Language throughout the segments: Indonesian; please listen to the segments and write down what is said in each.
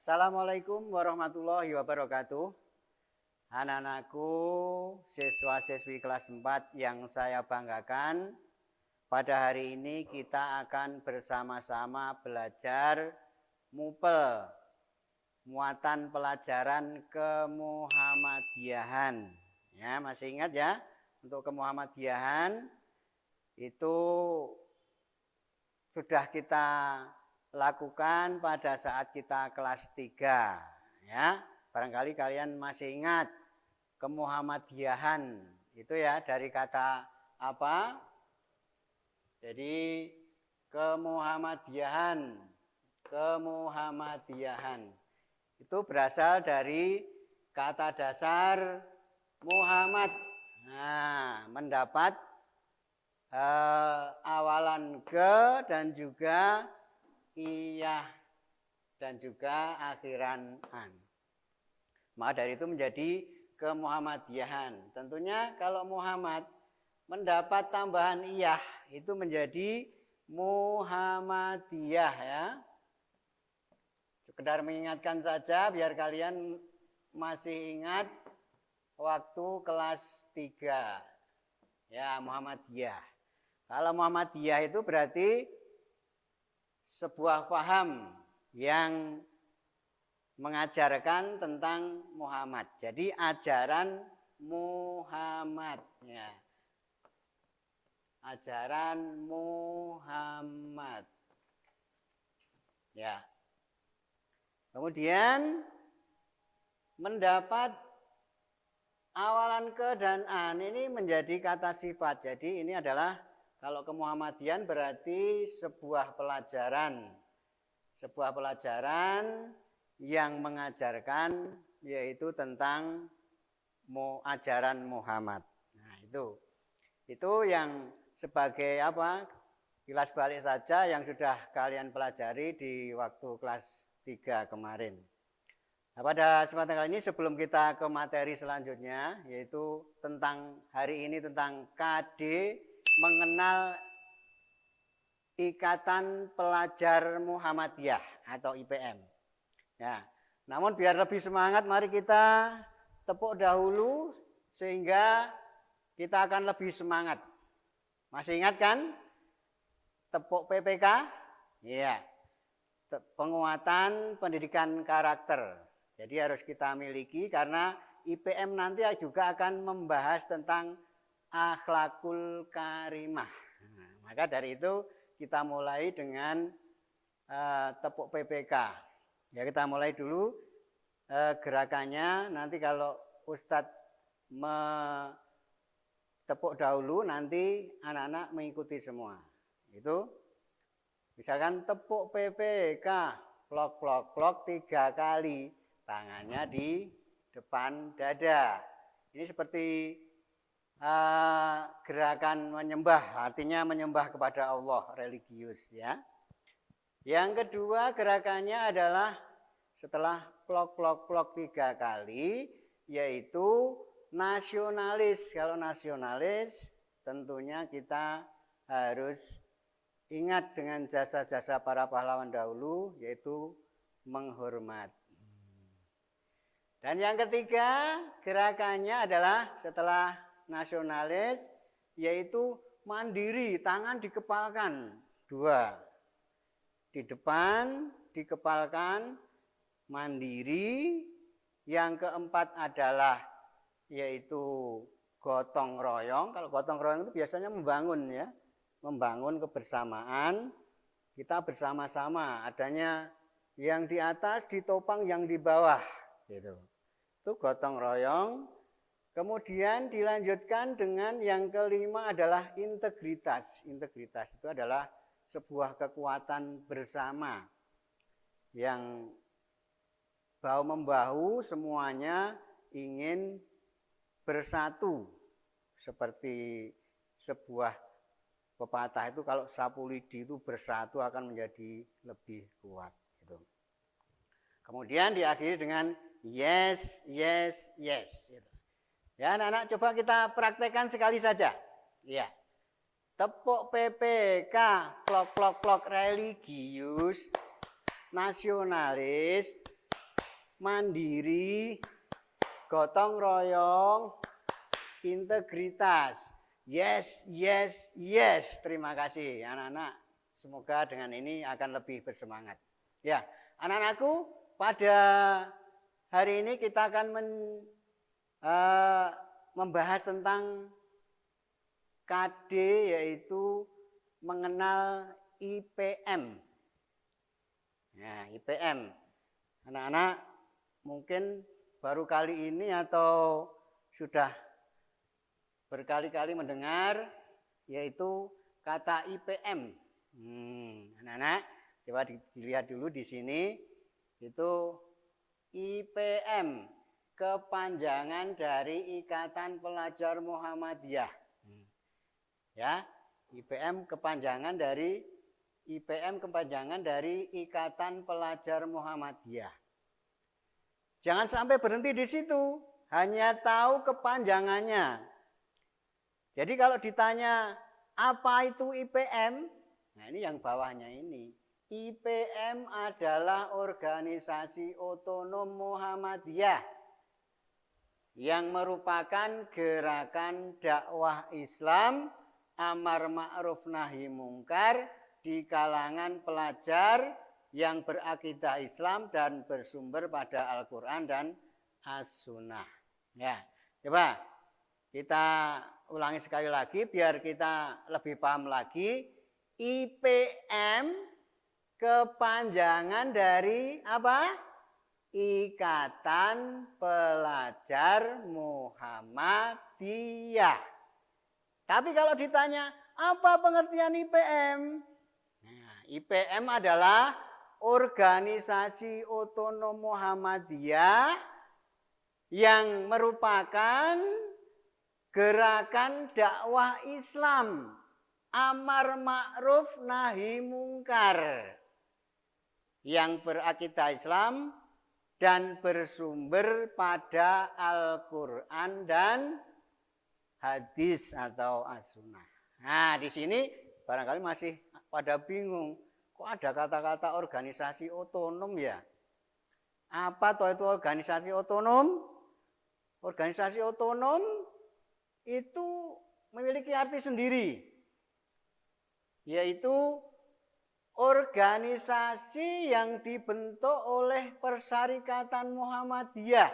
Assalamualaikum warahmatullahi wabarakatuh. Anak-anakku, siswa-siswi kelas 4 yang saya banggakan, pada hari ini kita akan bersama-sama belajar MUPEL, muatan pelajaran kemuhammadiyahan. Ya, masih ingat ya? Untuk kemuhammadiyahan itu sudah kita lakukan pada saat kita kelas 3. Ya, barangkali kalian masih ingat kemuhammadiyahan itu ya, dari kata apa? Jadi kemuhammadiyahan itu berasal dari kata dasar Muhammad. Nah, mendapat awalan ke dan juga iyah dan juga akhiran an. Maka dari itu menjadi kemuhammadiyahan. Tentunya kalau Muhammad mendapat tambahan iyah itu menjadi Muhammadiyah ya. Sekedar mengingatkan saja biar kalian masih ingat waktu kelas 3. Ya, Muhammadiyah. Kalau Muhammadiyah itu berarti sebuah paham yang mengajarkan tentang Muhammad. Jadi ajaran Muhammad ya. Ajaran Muhammad. Ya. Kemudian mendapat awalan ke dan an ini menjadi kata sifat. Jadi ini adalah kalau kemuhammadian berarti sebuah pelajaran yang mengajarkan yaitu tentang ajaran Muhammad. Nah, itu yang sebagai apa? Kilas balik saja yang sudah kalian pelajari di waktu kelas 3 kemarin. Nah, pada kesempatan kali ini sebelum kita ke materi selanjutnya yaitu tentang hari ini tentang KD mengenal Ikatan Pelajar Muhammadiyah atau IPM. Ya, namun biar lebih semangat, mari kita tepuk dahulu sehingga kita akan lebih semangat. Masih ingat kan? Tepuk PPK? Iya. Penguatan pendidikan karakter. Jadi harus kita miliki karena IPM nanti juga akan membahas tentang akhlakul karimah. Nah, maka dari itu kita mulai dengan tepuk PPK. Ya, kita mulai dulu gerakannya. Nanti kalau Ustadz tepuk dahulu, nanti anak-anak mengikuti semua. Itu misalkan tepuk PPK, plok 3 kali, tangannya di depan dada. Ini seperti gerakan menyembah, artinya menyembah kepada Allah, religius ya. Yang kedua gerakannya adalah setelah plok 3 kali, yaitu nasionalis. Kalau nasionalis tentunya kita harus ingat dengan jasa-jasa para pahlawan dahulu, yaitu menghormat. Dan yang ketiga gerakannya adalah setelah nasionalis, yaitu mandiri, tangan dikepalkan 2. Di depan dikepalkan, mandiri. Yang keempat adalah yaitu gotong royong. Kalau gotong royong itu biasanya membangun ya, membangun kebersamaan. Kita bersama-sama, adanya yang di atas ditopang yang di bawah gitu. Itu gotong royong. Kemudian dilanjutkan dengan yang kelima adalah integritas. Integritas itu adalah sebuah kekuatan bersama yang bahu-membahu semuanya ingin bersatu. Seperti sebuah pepatah itu, kalau sapu lidi itu bersatu akan menjadi lebih kuat. Gitu. Kemudian diakhiri dengan yes, yes, yes. Gitu. Ya, anak-anak coba kita praktekkan sekali saja. Ya. Tepuk PPK, plok, religius, nasionalis, mandiri, gotong royong, integritas. Yes, yes, yes. Terima kasih anak-anak. Semoga dengan ini akan lebih bersemangat. Ya, anak-anakku, pada hari ini kita akan membahas tentang KD, yaitu mengenal IPM. Nah, IPM. Anak-anak mungkin baru kali ini atau sudah berkali-kali mendengar, yaitu kata IPM. Anak-anak, coba dilihat dulu di sini. Itu IPM, kepanjangan dari Ikatan Pelajar Muhammadiyah. Ya, IPM kepanjangan dari Ikatan Pelajar Muhammadiyah. Jangan sampai berhenti di situ, hanya tahu kepanjangannya. Jadi kalau ditanya apa itu IPM, nah ini yang bawahnya ini. IPM adalah organisasi otonom Muhammadiyah yang merupakan gerakan dakwah Islam, amar ma'ruf nahi mungkar di kalangan pelajar yang berakidah Islam dan bersumber pada Al-Quran dan As-Sunnah. Ya, coba kita ulangi sekali lagi biar kita lebih paham lagi. IPM kepanjangan dari apa? Ikatan Pelajar Muhammadiyah. Tapi kalau ditanya, apa pengertian IPM? Nah, IPM adalah organisasi otonom Muhammadiyah yang merupakan gerakan dakwah Islam, amar ma'ruf nahi mungkar, yang berakidah Islam dan bersumber pada Al-Quran dan hadis atau as-sunnah. Nah, di sini barangkali masih pada bingung. Kok ada kata-kata organisasi otonom ya? Apa toh itu organisasi otonom? Organisasi otonom itu memiliki arti sendiri, yaitu organisasi yang dibentuk oleh Persyarikatan Muhammadiyah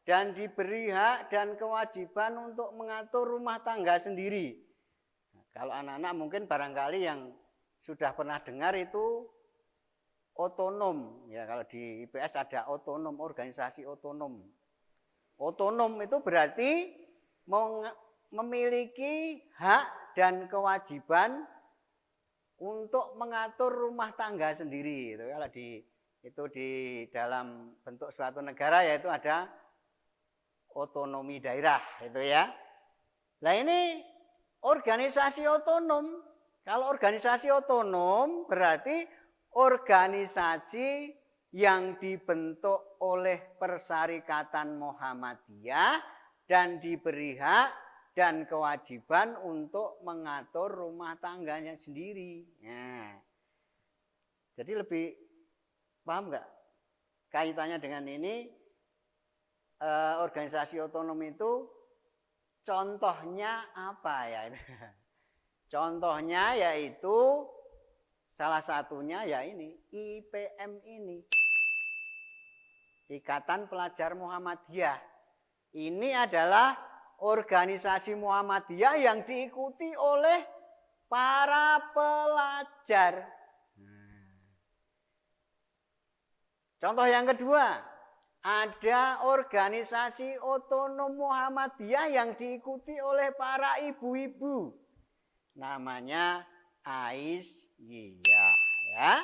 dan diberi hak dan kewajiban untuk mengatur rumah tangga sendiri. Nah, kalau anak-anak mungkin barangkali yang sudah pernah dengar itu otonom. Ya, kalau di IPS ada otonom, organisasi otonom. Otonom itu berarti memiliki hak dan kewajiban untuk mengatur rumah tangga sendiri. Itu kalau di dalam bentuk suatu negara yaitu ada otonomi daerah, itu ya. Nah, ini organisasi otonom. Kalau organisasi otonom berarti organisasi yang dibentuk oleh Persyarikatan Muhammadiyah dan diberi hak dan kewajiban untuk mengatur rumah tangganya sendiri. Nah, jadi lebih paham nggak kaitannya dengan ini? Organisasi otonom itu contohnya apa ya? Contohnya yaitu salah satunya ya ini IPM ini, Ikatan Pelajar Muhammadiyah. Ini adalah organisasi Muhammadiyah yang diikuti oleh para pelajar. Contoh yang kedua, ada organisasi otonom Muhammadiyah yang diikuti oleh para ibu-ibu. Namanya Aisyah, ya.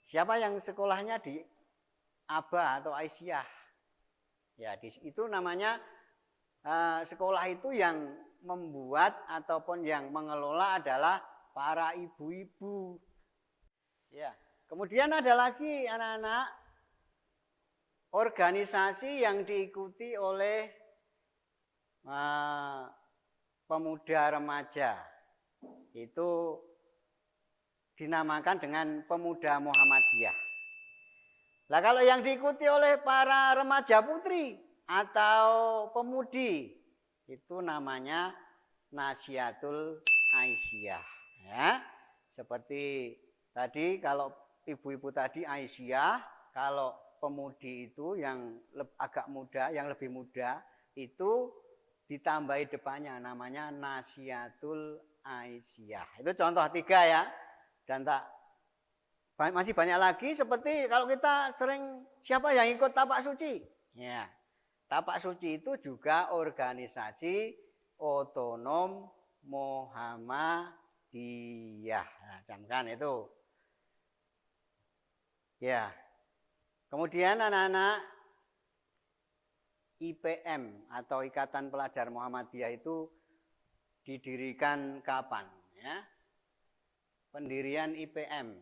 Siapa yang sekolahnya di Aba atau Aisyah? Ya, itu namanya sekolah itu yang membuat ataupun yang mengelola adalah para ibu-ibu. Ya, kemudian ada lagi anak-anak organisasi yang diikuti oleh pemuda remaja. Itu dinamakan dengan Pemuda Muhammadiyah. Lah kalau yang diikuti oleh para remaja putri atau pemudi itu namanya Nasihatul Aisyah, ya. Seperti tadi kalau ibu-ibu tadi Aisyah, kalau pemudi itu yang agak muda, yang lebih muda itu ditambahi depannya namanya Nasihatul Aisyah. Itu contoh 3 ya. Dan masih banyak lagi seperti kalau kita sering siapa yang ikut tapak suci? Ya. Tapak suci itu juga organisasi otonom Muhammadiyah. Nah, camkan itu. Ya. Kemudian anak-anak IPM atau Ikatan Pelajar Muhammadiyah itu didirikan kapan? Ya. Pendirian IPM.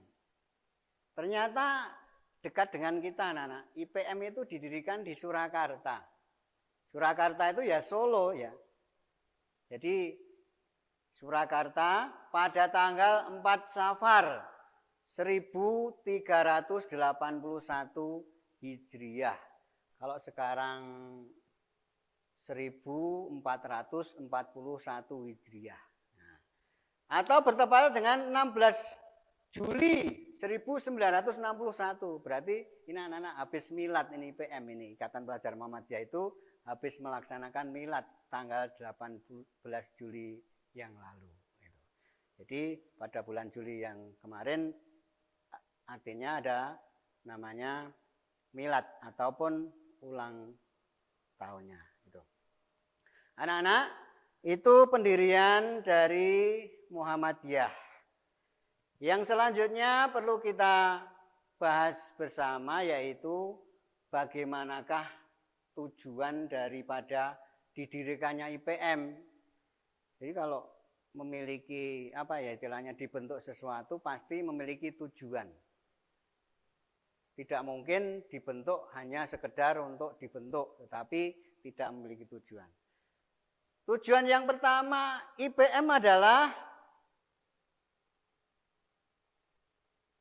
Ternyata dekat dengan kita anak-anak. IPM itu didirikan di Surakarta. Surakarta itu ya Solo ya. Jadi Surakarta pada tanggal 4 Safar 1381 Hijriah. Kalau sekarang 1441 Hijriah. Nah, atau bertepatan dengan 16 Juli 1961. Berarti ini anak-anak habis milad ini IPM ini. Ikatan Pelajar Muhammadiyah itu habis melaksanakan milad tanggal 18 Juli yang lalu. Jadi pada bulan Juli yang kemarin artinya ada namanya milad ataupun ulang tahunnya. Anak-anak, itu pendirian dari Muhammadiyah. Yang selanjutnya perlu kita bahas bersama yaitu bagaimanakah tujuan daripada didirikannya IPM. Jadi kalau memiliki istilahnya dibentuk sesuatu pasti memiliki tujuan. Tidak mungkin dibentuk hanya sekedar untuk dibentuk, tetapi tidak memiliki tujuan. Tujuan yang pertama IPM adalah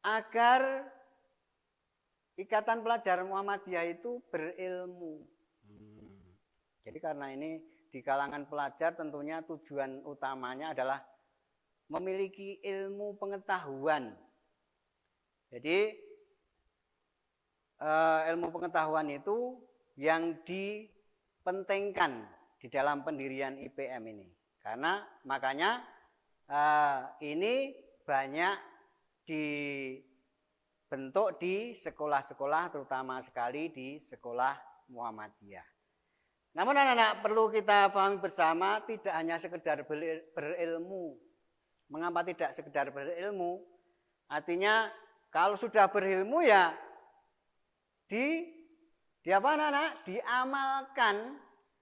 agar Ikatan Pelajar Muhammadiyah itu berilmu. Jadi karena ini di kalangan pelajar tentunya tujuan utamanya adalah memiliki ilmu pengetahuan. Jadi ilmu pengetahuan itu yang dipentingkan di dalam pendirian IPM ini. Karena makanya ini banyak dibentuk di sekolah-sekolah, terutama sekali di sekolah Muhammadiyah. Namun anak-anak perlu kita pahami bersama, tidak hanya sekedar berilmu. Mengapa tidak sekedar berilmu? Artinya kalau sudah berilmu ya diamalkan.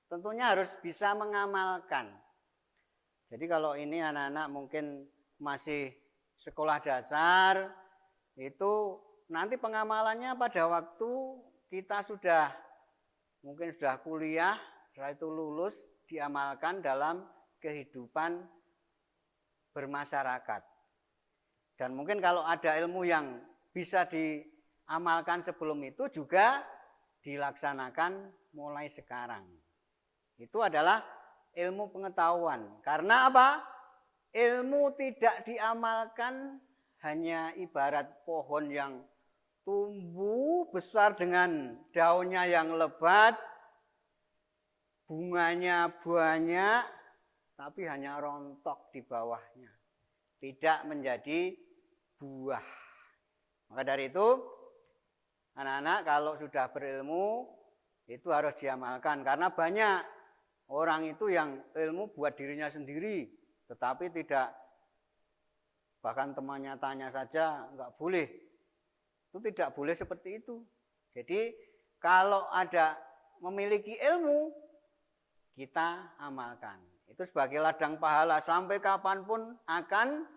Tentunya harus bisa mengamalkan. Jadi kalau ini anak-anak mungkin masih sekolah dasar, itu nanti pengamalannya pada waktu kita mungkin sudah kuliah, setelah itu lulus, diamalkan dalam kehidupan bermasyarakat. Dan mungkin kalau ada ilmu yang bisa diamalkan sebelum itu juga dilaksanakan mulai sekarang. Itu adalah ilmu pengetahuan. Karena apa? Ilmu tidak diamalkan hanya ibarat pohon yang tumbuh besar dengan daunnya yang lebat, bunganya banyak, tapi hanya rontok di bawahnya. Tidak menjadi buah. Maka dari itu, anak-anak kalau sudah berilmu, itu harus diamalkan. Karena banyak orang itu yang ilmu buat dirinya sendiri, tetapi tidak, bahkan temannya tanya saja, enggak boleh. Itu tidak boleh seperti itu. Jadi kalau ada memiliki ilmu, kita amalkan. Itu sebagai ladang pahala sampai kapanpun akan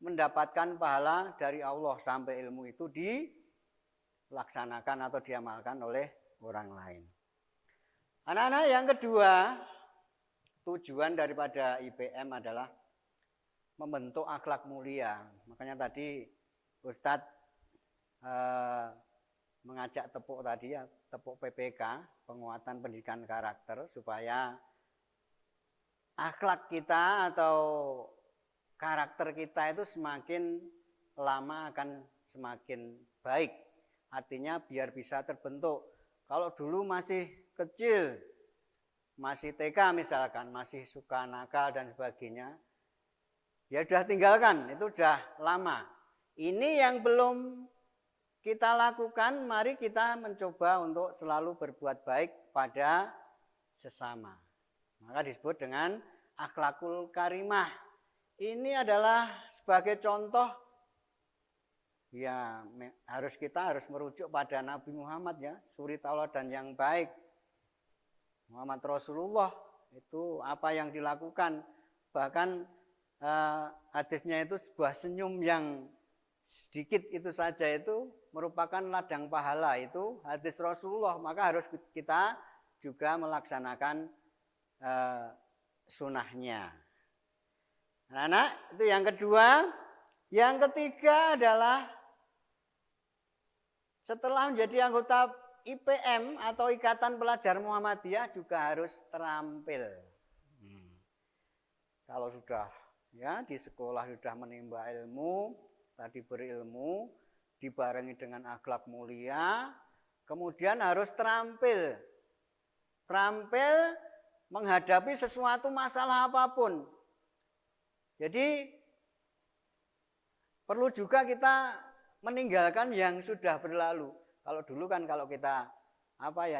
mendapatkan pahala dari Allah sampai ilmu itu dilaksanakan atau diamalkan oleh orang lain. Anak-anak, yang kedua, tujuan daripada IPM adalah membentuk akhlak mulia. Makanya tadi Ustadz mengajak tepuk tadi ya, tepuk PPK, penguatan pendidikan karakter, supaya akhlak kita atau karakter kita itu semakin lama akan semakin baik. Artinya biar bisa terbentuk. Kalau dulu masih kecil, masih TK misalkan, masih suka nakal dan sebagainya, ya sudah tinggalkan, itu sudah lama. Ini yang belum kita lakukan, mari kita mencoba untuk selalu berbuat baik pada sesama. Maka disebut dengan akhlakul karimah. Ini adalah sebagai contoh, ya kita harus merujuk pada Nabi Muhammad ya, suri tauladan yang baik. Muhammad Rasulullah itu apa yang dilakukan, bahkan hadisnya itu sebuah senyum yang sedikit itu saja itu merupakan ladang pahala, itu hadis Rasulullah. Maka harus kita juga melaksanakan sunnahnya. Anak-anak, itu yang kedua. Yang ketiga adalah setelah menjadi anggota IPM atau Ikatan Pelajar Muhammadiyah juga harus terampil. Kalau sudah ya di sekolah sudah menimba ilmu, tadi berilmu, dibarengi dengan akhlak mulia, kemudian harus terampil. Terampil menghadapi sesuatu masalah apapun. Jadi perlu juga kita meninggalkan yang sudah berlalu. Kalau dulu kan kalau kita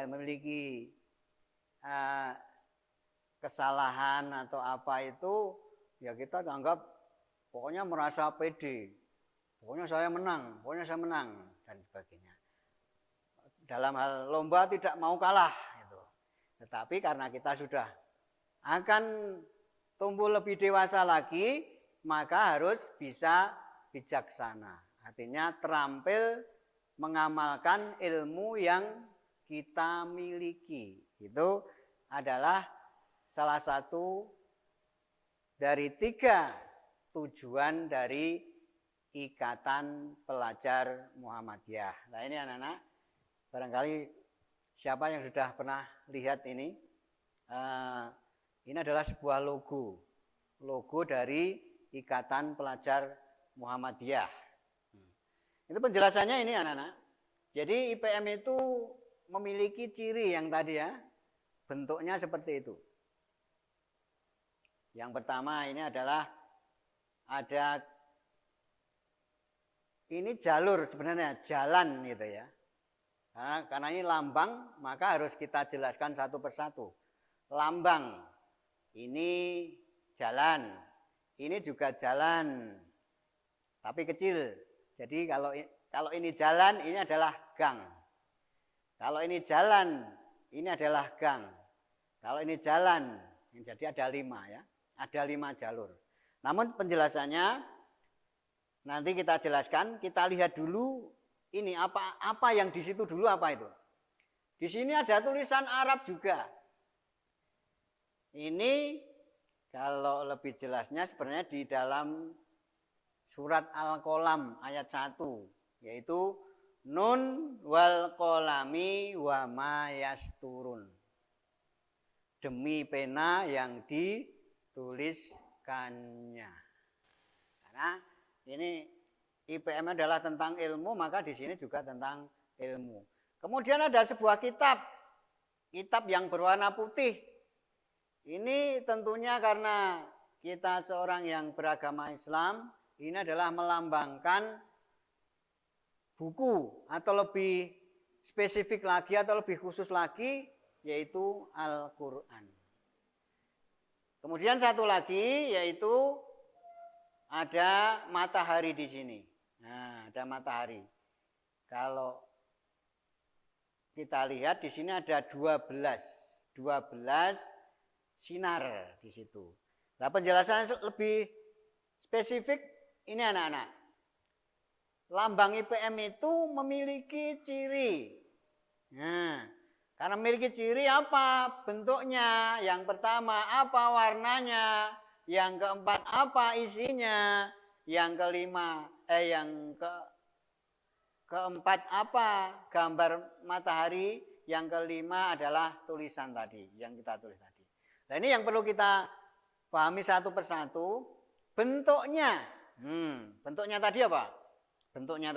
memiliki kesalahan atau apa itu, ya kita anggap pokoknya merasa pede. Pokoknya saya menang dan sebagainya. Dalam hal lomba tidak mau kalah gitu. Tetapi karena kita sudah akan tumbuh lebih dewasa lagi, maka harus bisa bijaksana. Artinya terampil mengamalkan ilmu yang kita miliki. Itu adalah salah satu dari 3 tujuan dari Ikatan Pelajar Muhammadiyah. Nah ini anak-anak, barangkali siapa yang sudah pernah lihat ini? Ini adalah sebuah logo dari Ikatan Pelajar Muhammadiyah. Itu penjelasannya ini anak-anak. Jadi IPM itu memiliki ciri yang tadi ya, bentuknya seperti itu. Yang pertama ini adalah ada ini jalur, sebenarnya jalan gitu ya. Karena ini lambang, maka harus kita jelaskan satu persatu. Lambang, ini jalan, ini juga jalan, tapi kecil. Jadi kalau ini jalan, ini adalah gang. Kalau ini jalan, ini adalah gang. Kalau ini jalan, jadi ada 5 ya. Ada 5 jalur. Namun penjelasannya nanti kita jelaskan, kita lihat dulu ini apa yang di situ dulu apa itu. Di sini ada tulisan Arab juga. Ini kalau lebih jelasnya sebenarnya di dalam surat Al-Qalam ayat 1, yaitu Nun wal qalami wa ma yasturun. Demi pena yang dituliskannya. Karena ini IPM adalah tentang ilmu, maka di sini juga tentang ilmu. Kemudian ada sebuah kitab yang berwarna putih. Ini tentunya karena kita seorang yang beragama Islam, ini adalah melambangkan buku atau lebih spesifik lagi atau lebih khusus lagi, yaitu Al-Quran. Kemudian satu lagi yaitu ada matahari di sini. Nah, ada matahari. Kalau kita lihat di sini ada 12 sinar di situ. Nah, penjelasan lebih spesifik ini anak-anak. Lambang IPM itu memiliki ciri. Nah, karena memiliki ciri apa? Bentuknya. Yang pertama apa warnanya? Yang keempat apa isinya? Yang kelima keempat apa? Gambar matahari. Yang kelima adalah tulisan tadi, yang kita tulis tadi. Nah ini yang perlu kita pahami satu persatu. Bentuknya. Bentuknya tadi apa? Bentuknya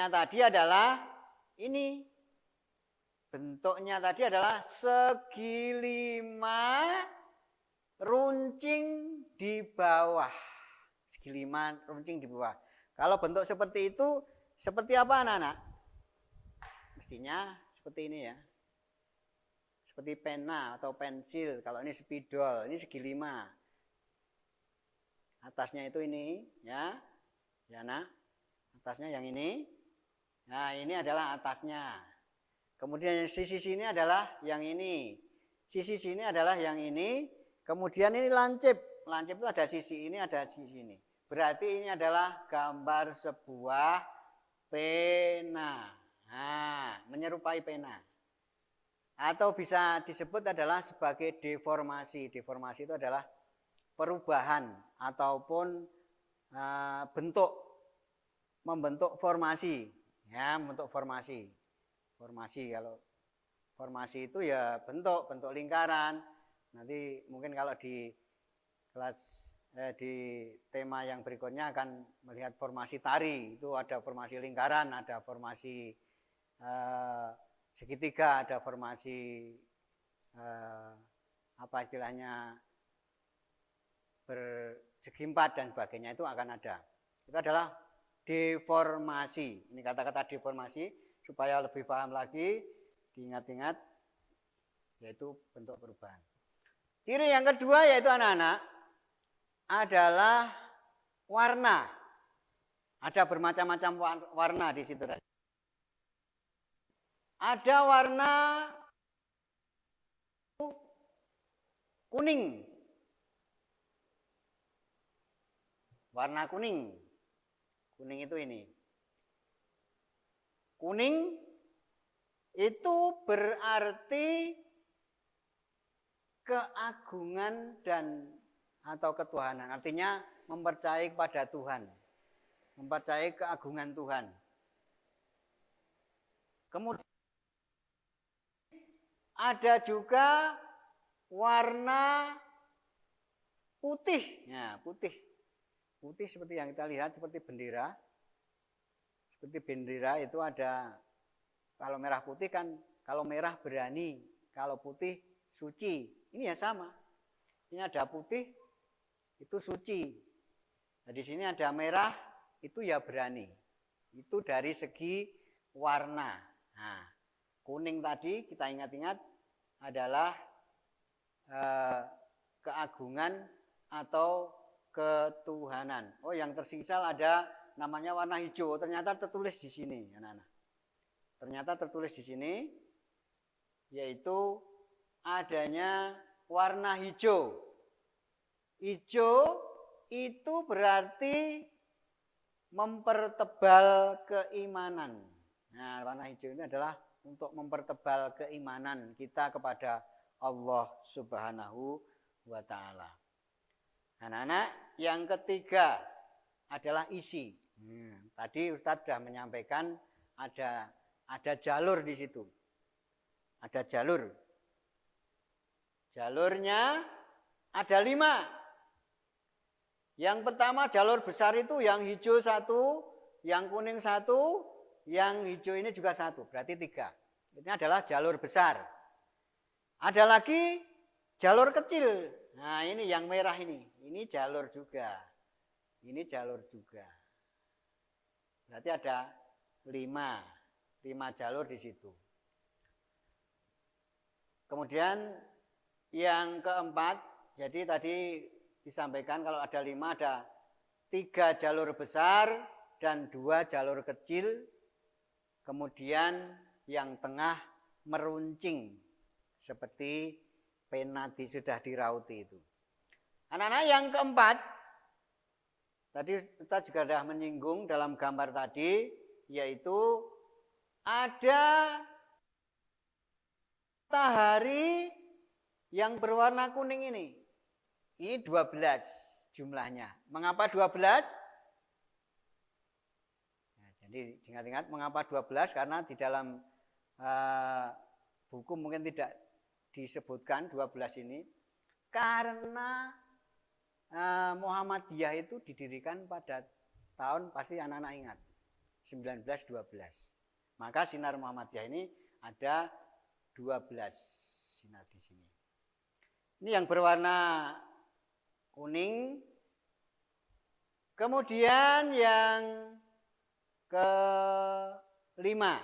tadi adalah ini. Bentuknya tadi adalah segi lima runcing di bawah. Segi lima runcing di bawah. Kalau bentuk seperti itu, seperti apa anak-anak? Mestinya seperti ini ya. Seperti pena atau pensil. Kalau ini spidol, ini segi lima. Atasnya itu ini, ya. Ya, nak. Atasnya yang ini. Nah, ini adalah atasnya. Kemudian sisi sini adalah yang ini. Sisi sini adalah yang ini. Kemudian ini lancip. Lancip itu ada sisi ini, ada sisi ini. Berarti ini adalah gambar sebuah pena. Nah, menyerupai pena. Atau bisa disebut adalah sebagai deformasi. Deformasi itu adalah perubahan ataupun membentuk formasi. Ya, membentuk formasi. Formasi kalau formasi itu ya bentuk lingkaran. Nanti mungkin kalau di kelas di tema yang berikutnya akan melihat formasi tari. Itu ada formasi lingkaran, ada formasi segitiga, ada formasi apa istilahnya bersegi empat dan sebagainya, itu akan ada. Itu adalah deformasi. Ini kata-kata deformasi supaya lebih paham lagi, diingat-ingat, yaitu bentuk perubahan. Ciri yang kedua yaitu anak-anak adalah warna. Ada bermacam-macam warna di situ. Ada warna kuning. Warna kuning. Kuning itu ini. Kuning itu berarti keagungan dan atau ketuhanan. Artinya mempercayai kepada Tuhan. Mempercayai keagungan Tuhan. Kemudian ada juga warna putih. Ya, putih. Putih seperti yang kita lihat, seperti bendera. Seperti bendera itu ada, kalau merah putih kan, kalau merah berani, kalau putih suci. Ini ya sama. Ini ada putih, itu suci. Nah, di sini ada merah, itu ya berani. Itu dari segi warna. Nah, kuning tadi kita ingat-ingat adalah keagungan atau ketuhanan. Oh, yang tersisa ada namanya warna hijau. Ternyata tertulis di sini, anak-anak. Ternyata tertulis di sini, yaitu adanya warna hijau. Hijau itu berarti mempertebal keimanan. Nah, warna hijau ini adalah untuk mempertebal keimanan kita kepada Allah Subhanahu wa Ta'ala. Anak-anak, yang ketiga adalah isi. Tadi Ustadz sudah menyampaikan ada jalur di situ. Ada jalur. Jalurnya ada 5. Yang pertama jalur besar itu yang hijau 1, yang kuning 1, yang hijau ini juga 1. Berarti 3. Ini adalah jalur besar. Ada lagi jalur kecil. Nah, ini yang merah ini. Ini jalur juga. Ini jalur juga. Berarti ada 5 jalur di situ. Kemudian yang keempat, jadi tadi disampaikan kalau ada 5, ada 3 jalur besar dan 2 jalur kecil. Kemudian yang tengah meruncing seperti pena sudah dirauti itu. Anak-anak, yang keempat, tadi kita juga sudah menyinggung dalam gambar tadi, yaitu ada matahari yang berwarna kuning ini. Ini 12 jumlahnya. Mengapa 12? Nah, Jadi ingat-ingat mengapa 12 karena di dalam buku mungkin tidak disebutkan 12 ini karena Muhammadiyah itu didirikan pada tahun pasti anak-anak ingat 1912. Maka sinar Muhammadiyah ini ada 12 sinar di sini. Ini yang berwarna kuning. Kemudian yang kelima.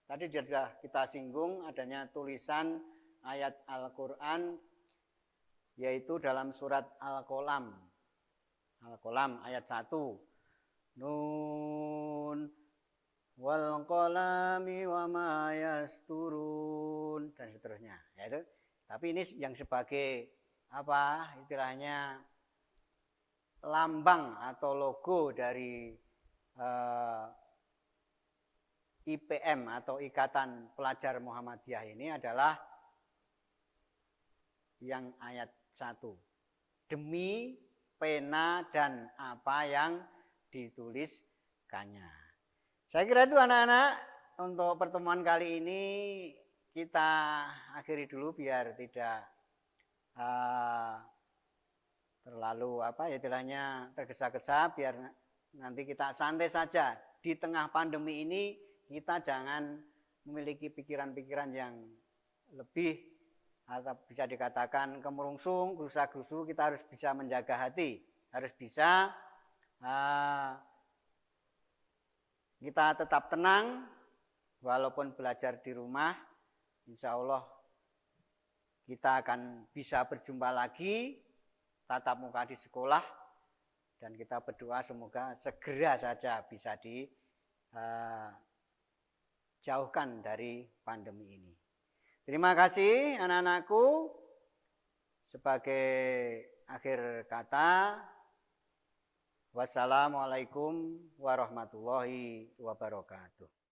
Tadi sudah kita singgung adanya tulisan ayat Al-Quran yaitu dalam surat Al-Qalam. Al-Qalam ayat 1. Nun wal qalami wa ma yasturun dan seterusnya. Yaitu, tapi ini yang sebagai apa istilahnya lambang atau logo dari IPM atau Ikatan Pelajar Muhammadiyah ini adalah yang ayat 1. Demi pena dan apa yang dituliskannya. Saya kira itu anak-anak untuk pertemuan kali ini kita akhiri dulu biar tidak terlalu istilahnya tergesa-gesa, biar nanti kita santai saja. Di tengah pandemi ini kita jangan memiliki pikiran-pikiran yang lebih atau bisa dikatakan kemerungsung, gerusa-gerusu. Kita harus bisa menjaga hati, harus bisa kita tetap tenang walaupun belajar di rumah. Insya Allah kita akan bisa berjumpa lagi tatap muka di sekolah dan kita berdoa semoga segera saja bisa dijauhkan dari pandemi ini. Terima kasih anak-anakku. Sebagai akhir kata, wassalamualaikum warahmatullahi wabarakatuh.